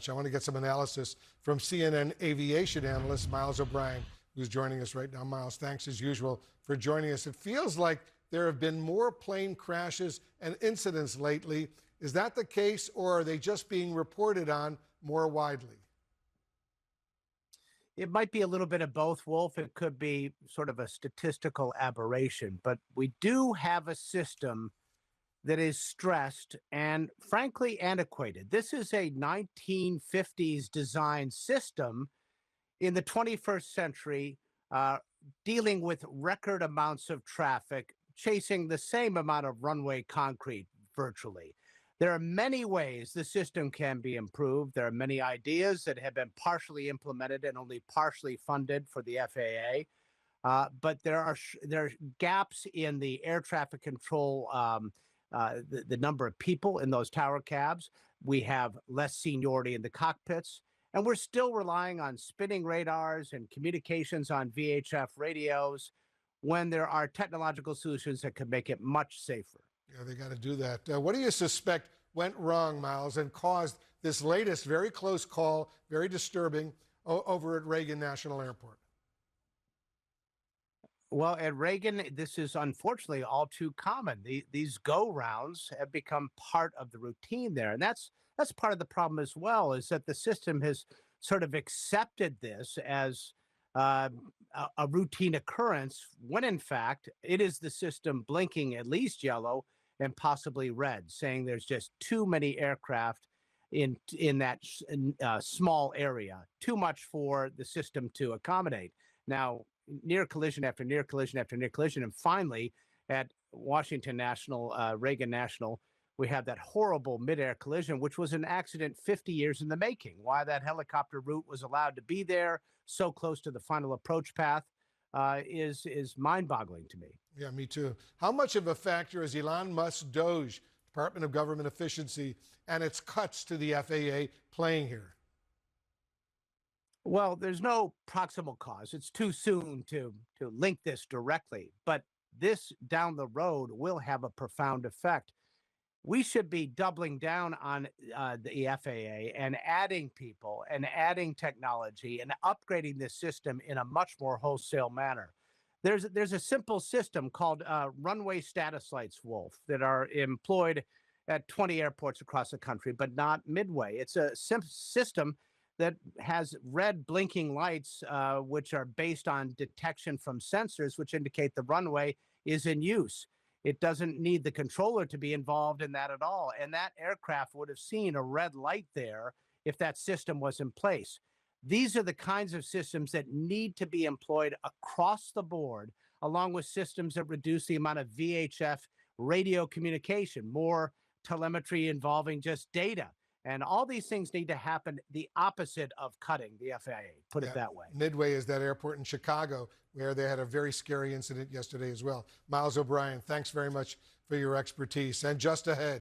much. I want to get some analysis from CNN aviation analyst Miles O'Brien, who's joining us right now. Miles, thanks as usual for joining us. It feels like there have been more plane crashes and incidents lately. Is that the case, or are they just being reported on more widely? It might be a little bit of both, Wolf. It could be sort of a statistical aberration, but we do have a system that is stressed and frankly antiquated. This is a 1950s design system in the 21st century, dealing with record amounts of traffic, chasing the same amount of runway concrete virtually. There are many ways the system can be improved. There are many ideas that have been partially implemented and only partially funded for the FAA. But there are gaps in the air traffic control, the number of people in those tower cabs. We have less seniority in the cockpits, and we're still relying on spinning radars and communications on VHF radios when there are technological solutions that could make it much safer. Yeah, they got to do that. What do you suspect went wrong, Miles, and caused this latest very close call, very disturbing, over at Reagan National Airport? Well, at Reagan, this is unfortunately all too common. These go-rounds have become part of the routine there. And that's part of the problem as well, is that the system has sort of accepted this as a routine occurrence, when in fact, it is the system blinking at least yellow and possibly red, saying there's just too many aircraft in that small area, too much for the system to accommodate. Now, near collision after near collision after near collision. And finally, at Washington National, Reagan National, we had that horrible midair collision, which was an accident 50 years in the making. Why that helicopter route was allowed to be there so close to the final approach path is mind-boggling to me. Yeah, me too. How much of a factor is Elon Musk's DOGE, Department of Government Efficiency, and its cuts to the FAA playing here? Well, there's no proximal cause. It's too soon to link this directly, but this down the road will have a profound effect. We should be doubling down on the FAA and adding people and adding technology and upgrading this system in a much more wholesale manner. There's a simple system called runway status lights, Wolf, that are employed at 20 airports across the country, but not midway. It's a system that has red blinking lights, which are based on detection from sensors, which indicate the runway is in use. It doesn't need the controller to be involved in that at all. And that aircraft would have seen a red light there if that system was in place. These are the kinds of systems that need to be employed across the board, along with systems that reduce the amount of VHF radio communication, more telemetry involving just data. And all these things need to happen the opposite of cutting the FAA, put it that way. Midway is that airport in Chicago where they had a very scary incident yesterday as well. Miles O'Brien, thanks very much for your expertise. And just ahead.